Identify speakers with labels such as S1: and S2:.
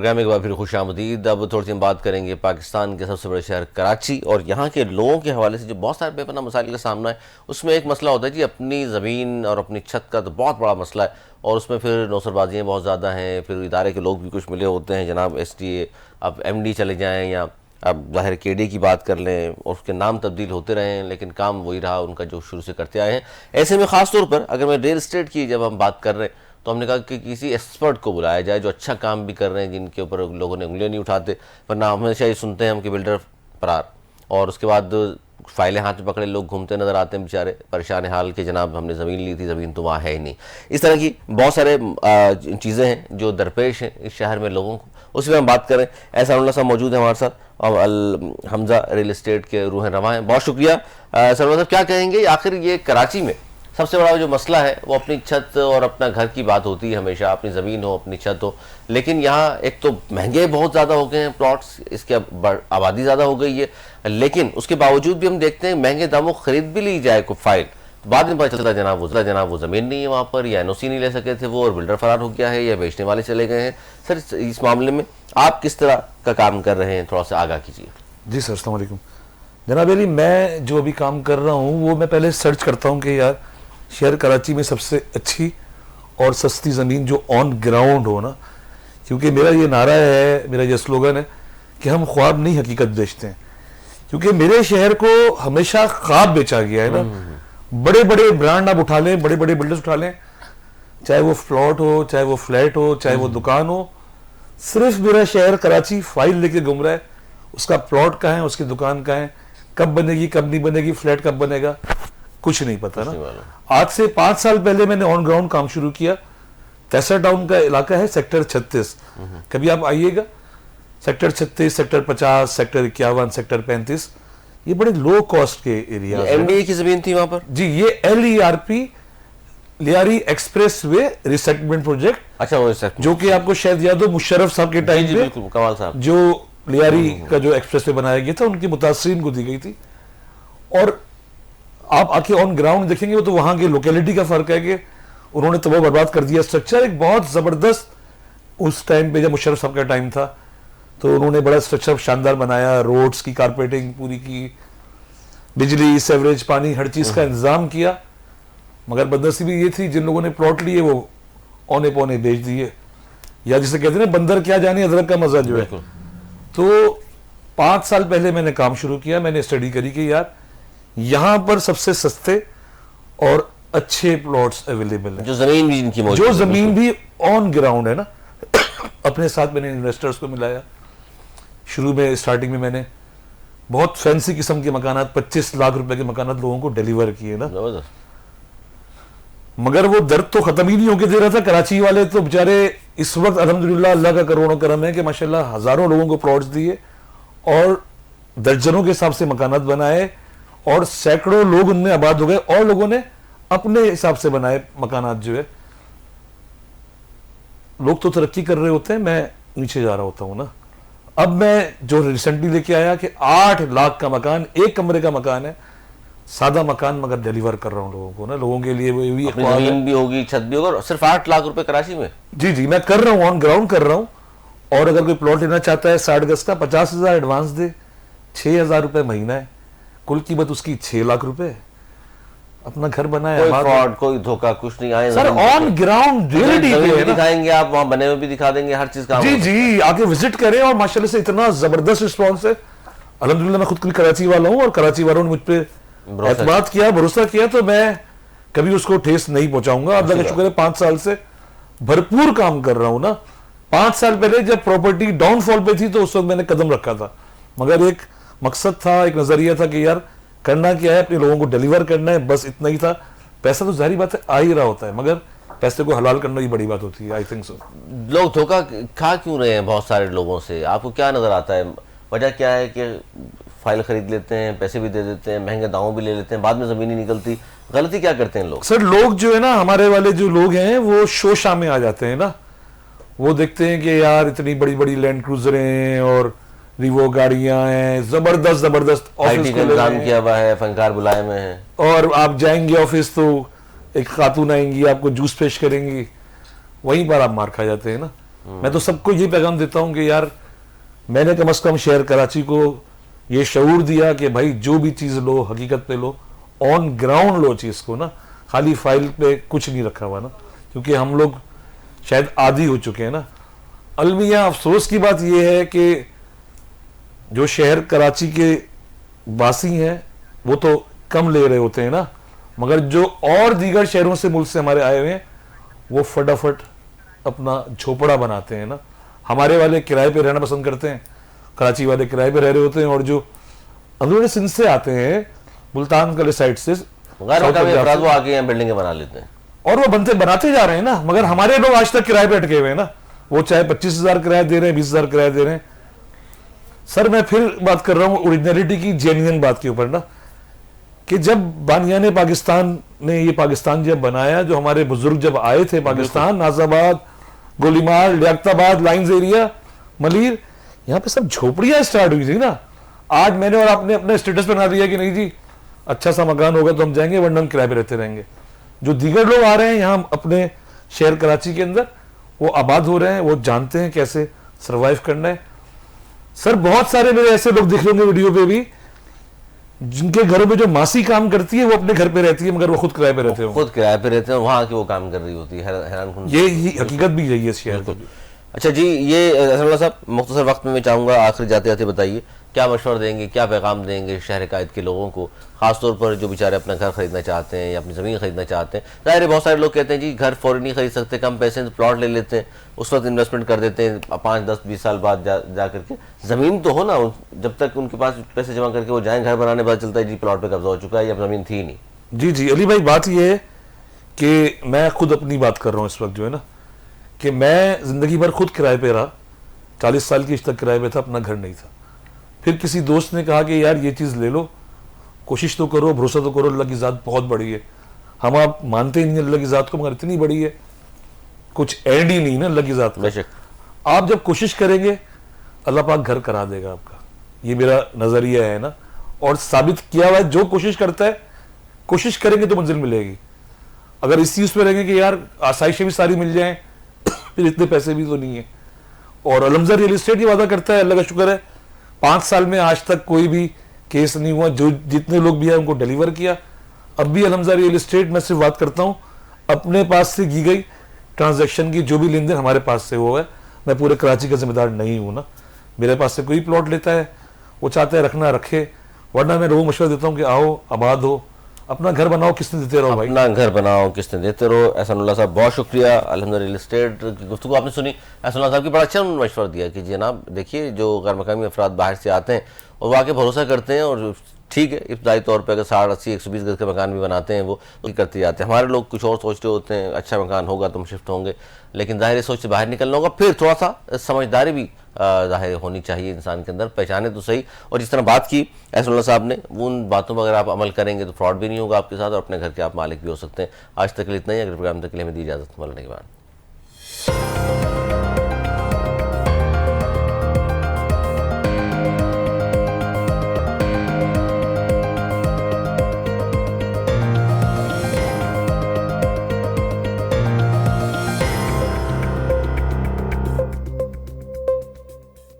S1: Programme में एक बार फिर खुशामदीद। अब थोड़ी सी हम बात करेंगे पाकिस्तान के सबसे बड़े शहर कराची और यहाँ के लोगों के हवाले से जो बहुत सारे बेपनाह मसाइल का सामना है। उसमें एक मसला होता है जी अपनी ज़मीन और अपनी छत का, तो बहुत बड़ा मसला है और उसमें फिर नौसरबाजियाँ बहुत ज़्यादा हैं। फिर इदारे के लोग भी कुछ मिले होते हैं, जनाब SDA, अब MD चले जाएँ या अब ज़ाहिर KD की बात कर लें और उसके नाम तब्दील होते रहें, लेकिन काम वही रहा उनका जो शुरू से करते आए हैं। ऐसे में ख़ास तौर पर अगर मैं रियल इस्टेट की जब हम बात कर रहे हैं तो हमने कहा कि किसी एक्सपर्ट को बुलाया जाए जो अच्छा काम भी कर रहे हैं, जिनके ऊपर लोगों ने उंगलियां नहीं उठाते। वरना हमेशा ये सुनते हैं हम कि बिल्डर फरार, और उसके बाद फाइलें हाथ में पकड़े लोग घूमते नजर आते हैं बेचारे परेशान हाल के, जनाब हमने ज़मीन ली थी, ज़मीन तो वहाँ है ही नहीं। इस तरह की बहुत सारे चीज़ें हैं जो दरपेश हैं इस शहर में लोगों को। उसी में हम बात करें, एहसान साहब मौजूद है हमारे साथ और हमजा रियल इस्टेट के रूह रवां हैं। बहुत शुक्रिया सरवर साहब। क्या कहेंगे आखिर ये कराची में सबसे बड़ा जो मसला है वो अपनी छत और अपना घर की बात होती है हमेशा, अपनी ज़मीन हो अपनी छत हो, लेकिन यहाँ एक तो महंगे बहुत ज़्यादा हो गए हैं प्लॉट्स, इसके आबादी ज़्यादा हो गई है, लेकिन उसके बावजूद भी हम देखते हैं महंगे दामों खरीद भी ली जाए कोई फाइल, बाद में पता चलता जनाब वो ज़मीन नहीं है वहाँ पर, या NOC नहीं ले सके थे वो और बिल्डर फरार हो गया है या बेचने वाले चले गए हैं। सर इस मामले में आप किस तरह का काम कर रहे हैं, थोड़ा सा आगाह कीजिए।
S2: जी सर, अस्सलाम वालेकुम जनाब अली। मैं जो अभी काम कर रहा हूँ वो मैं पहले सर्च करता हूँ कि यार शहर कराची में सबसे अच्छी और सस्ती ज़मीन जो ऑन ग्राउंड हो ना, क्योंकि मेरा ये नारा है, मेरा ये स्लोगन है कि हम ख्वाब नहीं हकीकत बेचते हैं। क्योंकि मेरे शहर को हमेशा ख्वाब बेचा गया है ना। बड़े बड़े ब्रांड आप उठा लें, बड़े बड़े बिल्डर्स उठा लें, चाहे वो प्लॉट हो, चाहे वो फ्लैट हो, चाहे वो दुकान हो, सिर्फ मेरा शहर कराची फाइल लेके घूम रहा है, उसका प्लॉट कहाँ है, उसकी दुकान कहाँ है, कब बनेगी कब नहीं बनेगी, फ्लैट कब बनेगा, कुछ नहीं पता ना। आज से 5 साल पहले मैंने ऑन ग्राउंड काम शुरू किया। तैसा टाउन का इलाका है सेक्टर 36, कभी आप आइएगा। सेक्टर 36, सेक्टर 50, सेक्टर 51, सेक्टर 35, ये बड़े लो कॉस्ट के एरिया।
S1: MDA की जमीन थी वहां पर
S2: जी। ये LERP Lyari express way resettlement project,
S1: अच्छा वो
S2: जो कि आपको शायद याद हो मुशर्रफ साहब के टाइम पे
S1: कमाल साहब
S2: जो लियारी का जो एक्सप्रेस वे बनाया गया था उनकी मुतासरीन को दी गई थी। और आप आके ऑन ग्राउंड देखेंगे वो तो वहां की लोकेलिटी का फर्क है कि उन्होंने तबाह बर्बाद कर दिया स्ट्रक्चर। एक बहुत जबरदस्त उस टाइम पे जब मुशर्रफ साहब का टाइम था तो उन्होंने बड़ा स्ट्रक्चर शानदार बनाया, रोड्स की कारपेटिंग पूरी की, बिजली, सेवरेज, पानी, हर चीज का इंतजाम किया। मगर बदनसीबी ये थी जिन लोगों ने प्लॉट लिए वो औने पौने बेच दिए, या जिसे कहते हैं ना बंदर क्या जाने अदरक का मजा जो है। तो 5 साल पहले मैंने काम शुरू किया, मैंने स्टडी करी कि यार यहां पर सबसे सस्ते और अच्छे प्लॉट्स अवेलेबल हैं,
S1: जो जमीन भी इनकी मौजूद,
S2: जो जमीन भी ऑन ग्राउंड है ना। अपने साथ मैंने इन्वेस्टर्स को मिलाया। शुरू में स्टार्टिंग में मैंने बहुत फैंसी किस्म के मकानात, 25 लाख रुपए के मकानात लोगों को डिलीवर किए ना। मगर वो दर्द तो खत्म ही नहीं होके दे रहा था। कराची वाले तो बेचारे इस वक्त अल्हम्दुलिल्लाह अल्लाह का करोड़ों करम है कि माशाल्लाह हजारों लोगों को प्लॉट्स दिए और दर्जनों के हिसाब से मकानात बनाए और सैकड़ों लोग उनमें आबाद हो गए और लोगों ने अपने हिसाब से बनाए मकानात। जो है लोग तो तरक्की कर रहे होते हैं, मैं नीचे जा रहा होता हूं ना। अब मैं जो रिसेंटली लेके आया कि 8 लाख का मकान, 1 कमरे का मकान है, सादा मकान, मगर डिलीवर कर रहा हूं लोगों को ना। लोगों के लिए वो भी
S1: जमीन भी होगी, छत भी होगा, सिर्फ 8 लाख रुपए कराची में।
S2: जी जी, मैं कर रहा हूँ, ऑन ग्राउंड कर रहा हूँ। और अगर कोई प्लॉट लेना चाहता है 60 गज का, 50,000 एडवांस दे, 6,000 रुपए महीना है, कुल कीमत उसकी 6 लाख रुपए। अपना घर बनाया,
S1: कोई फ्रॉड, कोई धोखा कुछ नहीं आए
S2: सर। ऑन ग्राउंड रियलिटी
S1: दिखाएंगे आप, वहां बने हुए भी दिखा देंगे, हर चीज का।
S2: जी जी, आके विजिट करें। और माशाल्लाह से इतना जबरदस्त रिस्पॉन्स है अल्हम्दुलिल्लाह। मैं खुद कराची वाला हूँ और कराची वालों ने मुझ पर एतमाद किया, भरोसा किया, तो मैं कभी उसको ठेस नहीं पहुंचाऊंगा। अल्लाह का शुक्र है 5 साल से भरपूर काम कर रहा हूं ना। 5 साल पहले जब प्रॉपर्टी डाउनफॉल पे थी तो उस वक्त मैंने कदम रखा था, मगर एक मकसद था, एक नजरिया था कि यार करना क्या है, अपने लोगों को डिलीवर करना है, बस इतना ही था। पैसा तो जाहिर बात है आ ही रहा होता है, मगर पैसे को हलाल करना ही बड़ी बात होती है। I think so.
S1: लोग धोखा खा क्यों रहे हैं बहुत सारे लोगों से, आपको क्या नजर आता है? वजह क्या है कि फाइल खरीद लेते हैं, पैसे भी दे देते हैं, महंगे दामों भी ले लेते हैं, बाद में जमीन ही निकलती। गलती क्या करते हैं लोग?
S2: सर लोग जो है ना, हमारे वाले जो लोग हैं वो शोशा में आ जाते हैं ना। वो देखते हैं कि यार इतनी बड़ी बड़ी लैंड क्रूजरें हैं और रिवो गाड़ियां हैं, जबरदस्त जबरदस्त
S1: ऑफिस का इंतजाम किया हुआ है, फनकार बुलाए में है,
S2: और आप जाएंगे ऑफिस तो एक खातून आएंगी, आपको जूस पेश करेंगी, वहीं पर आप मार खा जाते हैं ना। मैं तो सबको ये पैगाम देता हूं कि यार मैंने कम से कम शहर कराची को ये शऊर दिया कि भाई जो भी चीज लो हकीकत पे लो, ऑन ग्राउंड लो चीज को ना, खाली फाइल पे कुछ नहीं रखा हुआ ना, क्योंकि हम लोग शायद आदी हो चुके हैं ना। अलमिया अफसोस की बात यह है कि जो शहर कराची के वासी हैं वो तो कम ले रहे होते हैं ना, मगर जो और दीगर शहरों से, मुल्क से हमारे आए हुए हैं, वो फटाफट अपना झोपड़ा बनाते हैं ना। हमारे वाले किराए पे रहना पसंद करते हैं, कराची वाले किराए पे रह रहे होते हैं, और जो अंदरूनी सिंध से आते हैं, मुल्तान कले साइड से,
S1: गैर मकामी अफराद वो आके यहाँ बिल्डिंगें बना लेते हैं
S2: और वो बनाते जा रहे हैं ना, मगर हमारे लोग आज तक किराए पे अटके हुए हैं ना। वो चाहे 25,000 किराया दे रहे हैं, 20,000 किराया दे रहे हैं। सर मैं फिर बात कर रहा हूँ ओरिजिनलिटी की, जेन्युइन बात के ऊपर ना, कि जब बानियाने पाकिस्तान ने ये पाकिस्तान जब बनाया, जो हमारे बुजुर्ग जब आए थे पाकिस्तान, नाजाबाद, गोलीमार, लियाकताबाद, लाइंस एरिया, मलीर, यहाँ पे सब झोपड़ियां स्टार्ट हुई थी ना। आज मैंने और आपने अपने स्टेटस बना दिया कि नहीं जी अच्छा सा मकान होगा तो हम जाएंगे, वरना हम किराए पे रहते रहेंगे। जो दीगर लोग आ रहे हैं यहाँ अपने शहर कराची के अंदर, वो आबाद हो रहे हैं, वो जानते हैं कैसे सरवाइव करना है। सर बहुत सारे मेरे ऐसे लोग दिख रहे होंगे वीडियो पे भी, जिनके घरों में जो मासी काम करती है वो अपने घर पे रहती है, मगर वो खुद किराए पे रहते हैं,
S1: खुद किराए पे रहते हैं, वहाँ के वो काम कर रही होती है। हैरान कुन
S2: ये हकीकत भी यही है शहर की।
S1: अच्छा जी, ये असदुल्लाह साहब मुख्तसर वक्त में मैं चाहूँगा आखिर जाते जाते बताइए क्या मशवरा देंगे, क्या पैगाम देंगे शहर कायद के लोगों को, खासतौर पर जो बेचारे अपना घर खरीदना चाहते हैं या अपनी ज़मीन खरीदना चाहते हैं। ज़ाहिर है बहुत सारे लोग कहते हैं जी घर फौरी नहीं खरीद सकते, कम पैसे में प्लॉट ले लेते हैं, उस वक्त इन्वेस्टमेंट कर देते हैं, 5, 10, 20 साल बाद जा करके ज़मीन तो हो ना, जब तक उनके पास पैसे जमा करके वो जाएँ घर बनाने, पता चलता है जी प्लॉट पर कब्जा हो चुका है या ज़मीन थी नहीं।
S2: जी जी अली भाई, बात ये है कि मैं खुद अपनी बात कर रहा हूँ इस वक्त, जो है ना, कि मैं जिंदगी भर खुद किराए पे रहा, 40 साल की तक किराए पे था, अपना घर नहीं था। फिर किसी दोस्त ने कहा कि यार ये चीज़ ले लो, कोशिश तो करो, भरोसा तो करो, अल्लाह की ज़ात बहुत बड़ी है। हम आप मानते ही नहीं अल्लाह की ज़ात को, मगर इतनी बड़ी है, कुछ एंड ही नहीं ना अल्लाह की ज़ात का। आप जब कोशिश करेंगे अल्लाह पाक घर करा देगा आपका, ये मेरा नज़रिया है ना, और साबित किया हुआ है। जो कोशिश करता है, कोशिश करेंगे तो मंजिल मिलेगी। अगर इस चीज़ पे रहेंगे कि यार आसाइशें भी सारी मिल जाएं, फिर इतने पैसे भी तो नहीं है। और अलमजा रियल एस्टेट ये वादा करता है, अल्लाह का शुक्र है 5 साल में आज तक कोई भी केस नहीं हुआ, जो जितने लोग भी आए उनको डिलीवर किया। अब भी अलमजा रियल एस्टेट, मैं सिर्फ बात करता हूँ अपने पास से की गई ट्रांजैक्शन की, जो भी लेन देन हमारे पास से हुआ है, मैं पूरे कराची का जिम्मेदार नहीं हूँ ना। मेरे पास से कोई प्लॉट लेता है, वो चाहता है रखना रखे, वरना मैं लोगों मशवरा देता हूँ कि आओ आबाद हो, अपना घर बनाओ, किस्तें देते रहो भाई,
S1: अपना घर बनाओ, किस्तें देते रहो। एहसानुल्लाह साहब बहुत शुक्रिया, अल्हम्दुलिल्लाह रियल एस्टेट की गुफ्तगू आपने सुनी। एहसानुल्लाह साहब की बड़ा अच्छा उन्होंने मशवरा दिया कि जनाब देखिए जो गैर मकामी अफराद बाहर से आते हैं और वाकई भरोसा करते हैं, और ठीक है इब्तदाई तौर पे अगर 60, 80, 120 गज के मकान भी बनाते हैं वो तो करते जाते हैं। हमारे लोग कुछ और सोचते होते हैं, अच्छा मकान होगा तो हम शिफ्ट होंगे, लेकिन ज़ाहिर सोच से बाहर निकलना होगा। फिर थोड़ा सा समझदारी भी ज़ाहिर होनी चाहिए इंसान के अंदर, पहचाने तो सही। और जिस तरह बात की एहसानुल्लाह साहब ने, उन बातों पर अगर आप अमल करेंगे तो फ्रॉड भी नहीं होगा आपके साथ, और अपने घर के आप मालिक भी हो सकते हैं। आज तक के लिए इतना ही, अगर प्रोग्राम तक के लिए हमें दी इजाज़त, मौलाना निगहबान।